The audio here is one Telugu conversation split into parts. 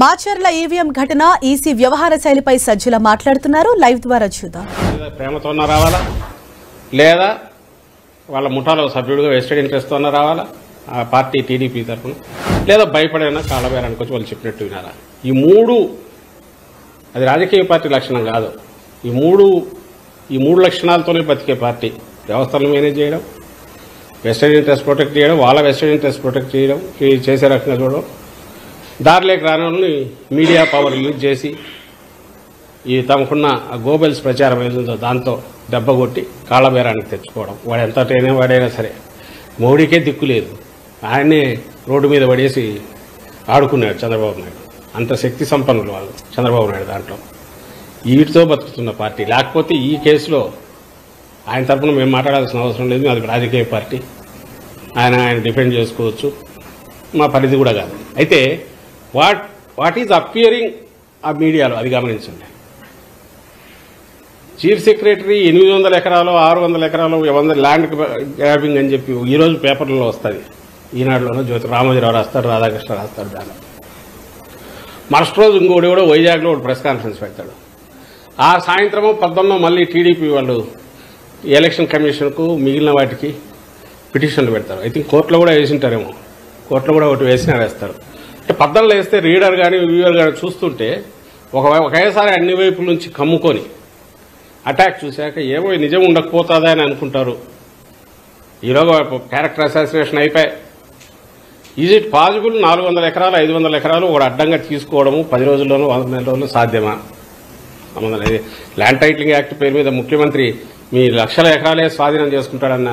మాచర్ల ఈవీఎం ఘటన ఈసీ వ్యవహార శైలిపై సజ్జల మాట్లాడుతున్నారు. లైవ్ ద్వారా చూద్దాం. ప్రేమతో రావాలా లేదా వాళ్ళ ముఠాలో సభ్యుడిగా వెస్టెడ్ ఇంట్రెస్ట్తో రావాలా ఆ పార్టీ టీడీపీ తరఫున, లేదా భయపడైనా కాళ్ళబేరానికి వచ్చి వాళ్ళు చెప్పినట్టు వినాలా? ఈ మూడు అది రాజకీయ పార్టీ లక్షణం కాదు. ఈ మూడు లక్షణాలతోనే బతికే పార్టీ వ్యవస్థలను మేనేజ్ చేయడం, వెస్టెడ్ ఇంట్రెస్ట్ ప్రొటెక్ట్ చేయడం, వాళ్ళ వెస్టెడ్ ఇంట్రెస్ట్ ప్రొటెక్ట్ చేయడం, చేసే రకంగా చూడడం, దారిలోకి రాని వాళ్ళని మీడియా పవర్ యూజ్ చేసి ఈ తమకున్న గోబెల్స్ ప్రచారం ఏదో దాంతో దెబ్బ కొట్టి కాళ్ళబేరానికి తెచ్చుకోవడం. వాడు ఎంత వాడైనా సరే మోడీకే దిక్కు లేదు, ఆయన్నే రోడ్డు మీద పడేసి ఆడుకున్నాడు చంద్రబాబు నాయుడు. అంత శక్తి సంపన్నులు వాళ్ళు చంద్రబాబు నాయుడు దాంట్లో. వీటితో బతుకుతున్న పార్టీ. లేకపోతే ఈ కేసులో ఆయన తరఫున మేము మాట్లాడాల్సిన అవసరం లేదు, అది రాజకీయ పార్టీ, ఆయన డిఫెండ్ చేసుకోవచ్చు, మా పరిధి కూడా కాదు. అయితే వాట్ ఈజ్ అపియరింగ్ ఆ మీడియాలో అది గమనించండి. చీఫ్ సెక్రటరీ 800 ఎకరాలు 600 ఎకరాలు 100 ల్యాండ్ గ్రాబింగ్ అని చెప్పి ఈరోజు పేపర్లలో వస్తుంది. ఈనాడులోనూ జ్యోతి రామోజీరావు రాస్తాడు, రాధాకృష్ణ రాస్తాడు. దాని మరుసటి రోజు ఇంకోటి కూడా వైజాగ్లో ఒక ప్రెస్ కాన్ఫరెన్స్ పెడతాడు. ఆ సాయంత్రము 11 మళ్ళీ టీడీపీ వాళ్ళు ఎలక్షన్ కమిషన్కు మిగిలిన వాటికి పిటిషన్లు పెడతారు. ఐ థింక్ కోర్టులో కూడా వేసింటారేమో, కోర్టులో కూడా ఒకటి వేస్తారు. అంటే 14 వేస్తే రీడర్ కానీ వ్యూవర్ కానీ చూస్తుంటే ఒకేసారి అన్ని వైపుల నుంచి కమ్ముకొని అటాక్ చూశాక ఏమో నిజం ఉండకపోతుందా అని అనుకుంటారు. ఈరోజు క్యారెక్టర్ అసాసినేషన్ అయిపోయి ఈజ్ ఇట్ పాసిబుల్ 400 ఎకరాలు 500 ఎకరాలు ఒక అడ్డంగా తీసుకోవడము 10 రోజుల్లోనూ 100 రోజుల్లో సాధ్యమా? ల్యాండ్ టైటిలింగ్ యాక్ట్ పేరు మీద ముఖ్యమంత్రి మీ లక్షల ఎకరాలే స్వాధీనం చేసుకుంటాడన్న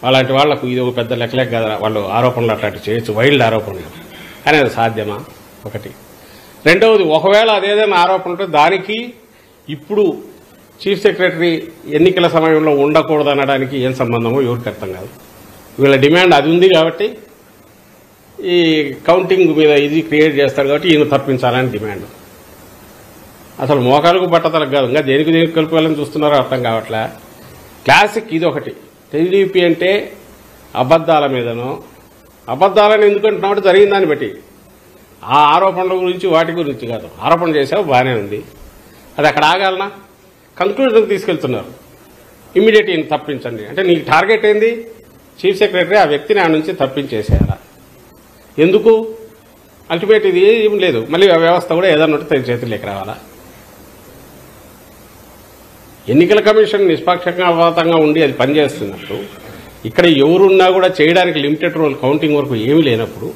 అలాంటి వాళ్లకు ఇది ఒక పెద్ద లెక్కలే కదా. వాళ్ళు ఆరోపణలు అట్లాంటివి చేయొచ్చు, వైల్డ్ ఆరోపణలు, కానీ అది సాధ్యమా? ఒకటి. రెండవది, ఒకవేళ అదేదైనా ఆరోపణ ఉంటే దానికి ఇప్పుడు చీఫ్ సెక్రటరీ ఎన్నికల సమయంలో ఉండకూడదు అనడానికి ఏం సంబంధమో ఎవరికి అర్థం కాదు. వీళ్ళ డిమాండ్ అది ఉంది కాబట్టి ఈ కౌంటింగ్ మీద ఇది క్రియేట్ చేస్తారు కాబట్టి ఈయన తప్పించాలని డిమాండ్. అసలు మోకాలకు బట్టతలకు కాదు, ఇంకా దేనికి కలుపుకోవాలని చూస్తున్నారో అర్థం కావట్లే. క్లాసిక్ ఇది ఒకటి. టీడీపీ అంటే అబద్దాల మీదనో, అబద్దాలని ఎందుకంటున్నాడు జరిగిన దాన్ని బట్టి, ఆ ఆరోపణల గురించి వాటి గురించి కాదు. ఆరోపణ చేసావు బాగానే ఉంది, అది అక్కడ ఆగాలనా? కంక్లూజన్కి తీసుకెళ్తున్నారు. ఇమ్మీడియట్ ఈయన తప్పించండి అంటే నీకు టార్గెట్ ఏంది? చీఫ్ సెక్రటరీ ఆ వ్యక్తిని ఆ నుంచి తప్పించేసేయాలా? ఎందుకు? అల్టిమేట్ ఇది ఏం లేదు, మళ్ళీ ఆ వ్యవస్థ కూడా ఏదన్నా ఉంటే తన చేతుల్లోకి రావాలా? ఎన్నికల కమిషన్ నిష్పక్షపాతంగా ఉండి అది పనిచేస్తున్నప్పుడు, ఇక్కడ ఎవరున్నా కూడా చేయడానికి లిమిటెడ్ రోల్ కౌంటింగ్ వరకు ఏమీ లేనప్పుడు,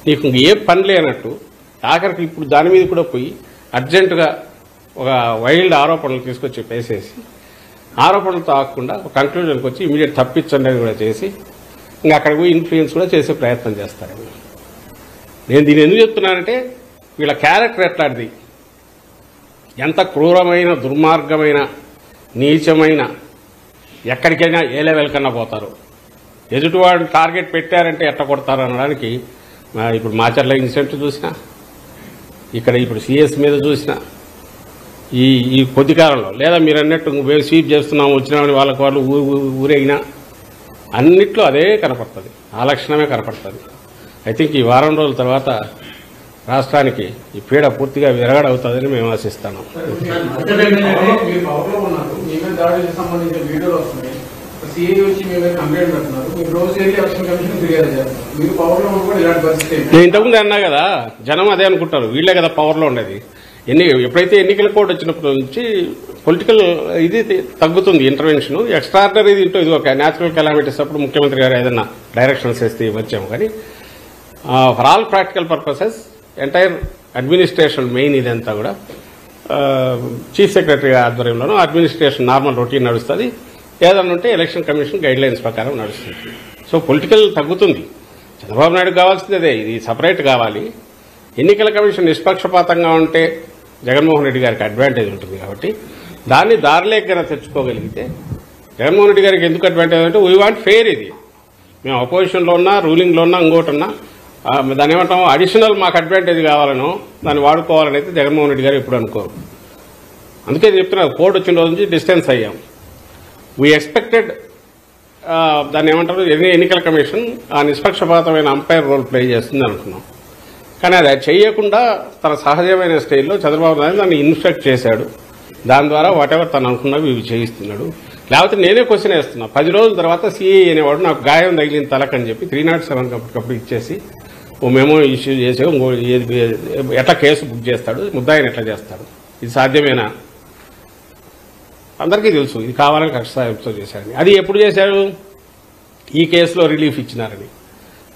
నీకు ఏ పని లేనట్టు ఆఖరికి ఇప్పుడు దాని మీద కూడా పోయి అర్జెంటుగా ఒక వైల్డ్ ఆరోపణలు తీసుకొచ్చి పేసేసి ఆరోపణలతో ఆగకుండా ఒక కంక్లూజన్కి వచ్చి ఇమీడియట్ తప్పించండి అని కూడా చేసి ఇంకా అక్కడికి పోయి ఇన్ఫ్లుయెన్స్ కూడా చేసే ప్రయత్నం చేస్తారు. నేను దీన్ని ఎందుకు చెప్తున్నానంటే వీళ్ళ క్యారెక్టర్ ఎట్లాంటిది, ఎంత క్రూరమైన దుర్మార్గమైన నీచమైన, ఎక్కడికైనా ఏ లెవెల్ కన్నా పోతారు. ఎదుటివాడు టార్గెట్ పెట్టారంటే ఎట్ట కొడతారు అనడానికి ఇప్పుడు మాచర్ల ఇన్సిడెంట్ చూసినా, ఇక్కడ ఇప్పుడు సిఎస్ మీద చూసినా, ఈ కొద్ది కాలంలో, లేదా మీరు అన్నట్టు స్వీప్ చేస్తున్నాము వచ్చిన వాళ్ళకి వాళ్ళు ఊరేగినా అన్నిట్లో అదే కనపడుతుంది, ఆ లక్షణమే కనపడుతుంది. ఐ థింక్ ఈ వారం రోజుల తర్వాత రాష్ట్రానికి ఈ పీడ పూర్తిగా విరగడవుతుందని మేము ఆశిస్తాను. నేను ఇంతకుముందు అన్నా కదా, జనం అదే అనుకుంటారు, వీళ్లే కదా పవర్లో ఉండేది. ఎప్పుడైతే ఎన్నికల కోడ్ వచ్చినప్పటి నుంచి పొలిటికల్ ఇది తగ్గుతుంది, ఇంటర్వెన్షన్. ఎక్స్ట్రాడినరీ దీంట్లో ఇది ఒక న్యాచురల్ కెలామిటీస్ అప్పుడు ముఖ్యమంత్రి గారు ఏదైనా డైరెక్షన్స్ వేస్తే వచ్చాము. కానీ for all practical purposes entire administration main ఇదంతా కూడా చీఫ్ సెక్రటరీ ఆధ్వర్యంలోనూ అడ్మినిస్ట్రేషన్ నార్మల్ రొటీన్ నడుస్తుంది. ఏదన్నా ఉంటే ఎలక్షన్ కమిషన్ గైడ్ లైన్స్ ప్రకారం నడుస్తుంది. సో పొలిటికల్ తగ్గుతుంది. చంద్రబాబు నాయుడు కావాల్సింది అదే, ఇది సపరేట్ కావాలి. ఎన్నికల కమిషన్ నిష్పక్షపాతంగా ఉంటే జగన్మోహన్ రెడ్డి గారికి అడ్వాంటేజ్ ఉంటుంది కాబట్టి దాన్ని దారిలోకి కన్నా తెచ్చుకోగలిగితే, జగన్మోహన్ రెడ్డి గారికి ఎందుకు అడ్వాంటేజ్ అంటే వీ వాంట్ ఫెయిర్. ఇది మేము అపోజిషన్లో ఉన్నా రూలింగ్లో ఉన్నా ఇంకోటి ఉన్నా దాన్ని ఏమంటాము, అడిషనల్ మాకు అడ్వాంటేజ్ కావాలనో దాన్ని వాడుకోవాలని అయితే జగన్మోహన్ రెడ్డి గారు ఎప్పుడు అనుకోరు. అందుకే చెప్తున్నారు, కోడ్ వచ్చిన రోజు నుంచి డిస్టెన్స్ అయ్యాం. వీ ఎక్స్పెక్టెడ్ దాన్ని ఏమంటారు, ఎన్నికల కమిషన్ ఆ నిష్పక్షపాతమైన అంపైర్ రోల్ ప్లే చేస్తుంది అనుకున్నాం. కానీ అది చేయకుండా తన సహజమైన స్టైల్లో చంద్రబాబు నాయుడు దాన్ని ఇన్స్ట్రక్ట్ చేశాడు. దాని ద్వారా వాటెవర్ తను అనుకున్నవి ఇవి చేయిస్తున్నాడు. లేకపోతే నేనే క్వశ్చన్ వేస్తున్నా. 10 రోజుల తర్వాత సిఐ అనేవాడు నాకు గాయం తగిలిన తలకని చెప్పి 307 అప్పటికప్పుడు ఇచ్చేసి ఓ మెమో ఇష్యూ చేసే ఎట్లా కేసు బుక్ చేస్తాడు, ముద్దాయిని ఎట్లా చేస్తాడు, ఇది సాధ్యమేనా? అందరికీ తెలుసు ఇది కావాలని కక్ష సాయంతో చేశారని. అది ఎప్పుడు చేశారు? ఈ కేసులో రిలీఫ్ ఇచ్చినారని.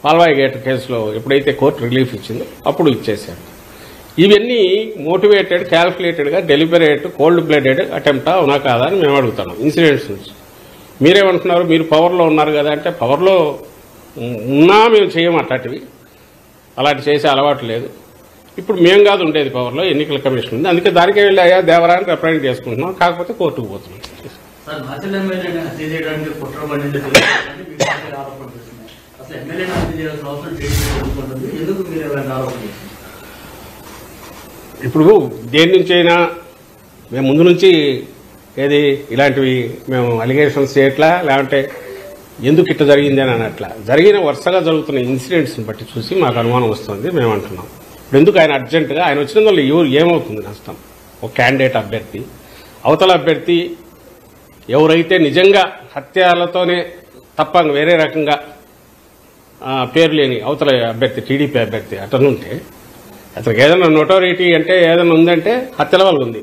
పాల్వాయి గేట్ కేసులో ఎప్పుడైతే కోర్టు రిలీఫ్ ఇచ్చిందో అప్పుడు ఇచ్చేశారు. ఇవన్నీ మోటివేటెడ్, క్యాల్కులేటెడ్గా, డెలిబరేట్, కోల్డ్ బ్లడెడ్ అటెంప్టా అవునా కాదా అని మేము అడుగుతాం ఇన్సిడెంట్స్ నుంచి. మీరేమంటున్నారు? మీరు పవర్లో ఉన్నారు కదా అంటే, పవర్లో ఉన్నా మేము చేయము అట్లాంటివి, అలాంటి చేసే అలవాటు లేదు. ఇప్పుడు మేము కాదు ఉండేది పవర్లో, ఎన్నికల కమిషన్ ఉంది, అందుకే దానికే వెళ్ళి అయ్యా దేవరాన్ని రిప్రజెంట్ చేసుకుంటున్నాం, కాకపోతే కోర్టుకు పోతున్నాం. ఇప్పుడు దేని నుంచి అయినా మేము ముందు నుంచి ఏది ఇలాంటివి మేము అలిగేషన్స్ చేయట్లా, లేదంటే ఎందుకు ఇట్లా జరిగింది అని అనట్లా. జరిగిన వరుసగా జరుగుతున్న ఇన్సిడెంట్స్ని బట్టి చూసి మాకు అనుమానం వస్తుంది, మేము అంటున్నాం. ఇప్పుడు ఎందుకు ఆయన అర్జెంటుగా ఆయన వచ్చిన వాళ్ళు ఏమవుతుంది నష్టం? ఒక క్యాండిడేట్ అభ్యర్థి, అవతల అభ్యర్థి ఎవరైతే నిజంగా హత్యలతోనే తప్ప వేరే రకంగా పేరు లేని అవతల అభ్యర్థి, టీడీపీ అభ్యర్థి అతనుంటే, అతనికి ఏదైనా నోటోరిటీ అంటే ఏదైనా ఉందంటే హత్యల వల్ల ఉంది.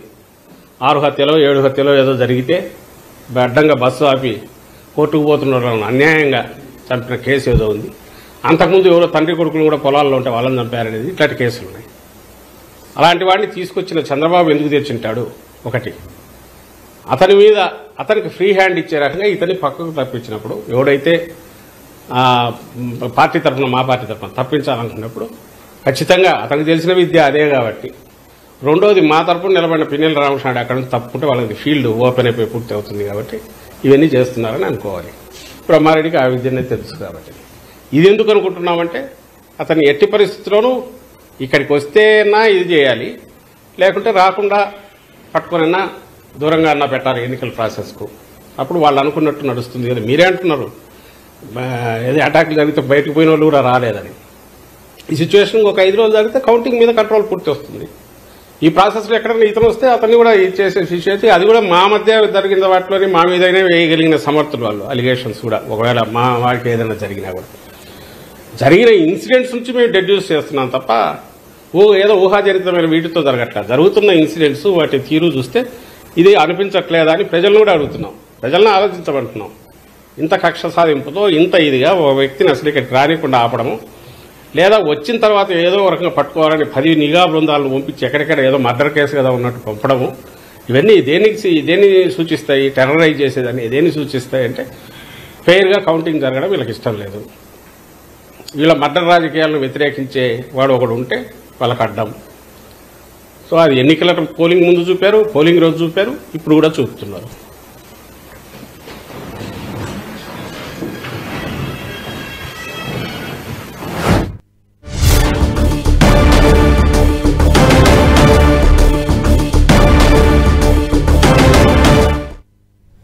6 హత్యలో 7 హత్యలో ఏదో జరిగితే అడ్డంగా బస్సు ఆపి కోర్టుకు పోతున్న అన్యాయంగా చంపిన కేసు ఏదో ఉంది. అంతకుముందు ఎవరో తండ్రి కొడుకులు కూడా పొలాల్లో ఉంటే వాళ్ళని చంపారనేది, ఇట్లాంటి కేసులు ఉన్నాయి. అలాంటి వాడిని తీసుకొచ్చిన చంద్రబాబు ఎందుకు తెచ్చింటాడు? ఒకటి, అతని మీద అతనికి ఫ్రీ హ్యాండ్ ఇచ్చే రకంగా ఇతన్ని పక్కకు తప్పించినప్పుడు, ఎవడైతే పార్టీ తరఫున మా పార్టీ తరఫున తప్పించాలనుకున్నప్పుడు ఖచ్చితంగా అతనికి తెలిసిన విద్య అదే కాబట్టి. రెండోది, మా తరఫున నిలబడిన పిన్నెల రామకృష్ణుడు అక్కడ నుంచి తప్పుకుంటే వాళ్ళకి ఫీల్డ్ ఓపెన్ అయిపోయి పూర్తి అవుతుంది కాబట్టి ఇవన్నీ చేస్తున్నారని అనుకోవాలి. బ్రహ్మారెడ్డికి ఆ విద్యనే తెలుసు కాబట్టి. ఇది ఎందుకు అనుకుంటున్నామంటే, అతన్ని ఎట్టి పరిస్థితుల్లోనూ ఇక్కడికి వస్తేనా ఇది చేయాలి, లేకుంటే రాకుండా పట్టుకునన్నా దూరంగా అన్నా పెట్టాలి ఎన్నికల ప్రాసెస్కు. అప్పుడు వాళ్ళు అనుకున్నట్టు నడుస్తుంది కదా. మీరే అంటున్నారు ఏదో అటాక్లు జరిగితే బయటకు పోయిన వాళ్ళు కూడా రాలేదని. ఈ సిచ్యువేషన్ ఒక 5 రోజులు జరిగితే కౌంటింగ్ మీద కంట్రోల్ పూర్తి వస్తుంది. ఈ ప్రాసెస్లో ఎక్కడైనా ఇతను వస్తే అతన్ని కూడా చేసే సిచ్యువేషన్, అది కూడా మా మధ్య జరిగిన వాటిలోని మా మీదైనా వేయగలిగిన సమర్థులు వాళ్ళు. అలిగేషన్స్ కూడా ఒకవేళ మా వారికి ఏదైనా జరిగినా కూడా జరిగిన ఇన్సిడెంట్స్ నుంచి మేము డెడ్యూస్ చేస్తున్నాం తప్ప ఏదో ఊహాజనితమైన వీటితో జరగట్లా. జరుగుతున్న ఇన్సిడెంట్స్ వాటి తీరు చూస్తే ఇది అనిపించట్లేదా అని ప్రజలను కూడా అడుగుతున్నాం, ప్రజలను ఆలోచించమంటున్నాం. ఇంత కక్ష సాధింపుతో ఇంత ఇదిగా ఒక వ్యక్తిని అసలు ఇక్కడికి రానికుండా ఆపడము, లేదా వచ్చిన తర్వాత ఏదో రకంగా పట్టుకోవాలని 10 నిఘా బృందాలను పంపించి ఎక్కడెక్కడ ఏదో మర్డర్ కేసు కదా ఉన్నట్టు పంపడము, ఇవన్నీ దేన్ని సూచిస్తాయి? టెర్రరైజ్ చేసేదాన్ని దేన్ని సూచిస్తాయి అంటే, ఫెయిర్గా కౌంటింగ్ జరగడం వీళ్ళకి ఇష్టం లేదు. వీళ్ళ మర్డర్ రాజకీయాలను వ్యతిరేకించే వాడు ఒకడు ఉంటే వాళ్ళకి అడ్డం. సో అది ఎన్నికల పోలింగ్ ముందు చూపారు, పోలింగ్ రోజు చూపారు, ఇప్పుడు కూడా చూపుతున్నారు.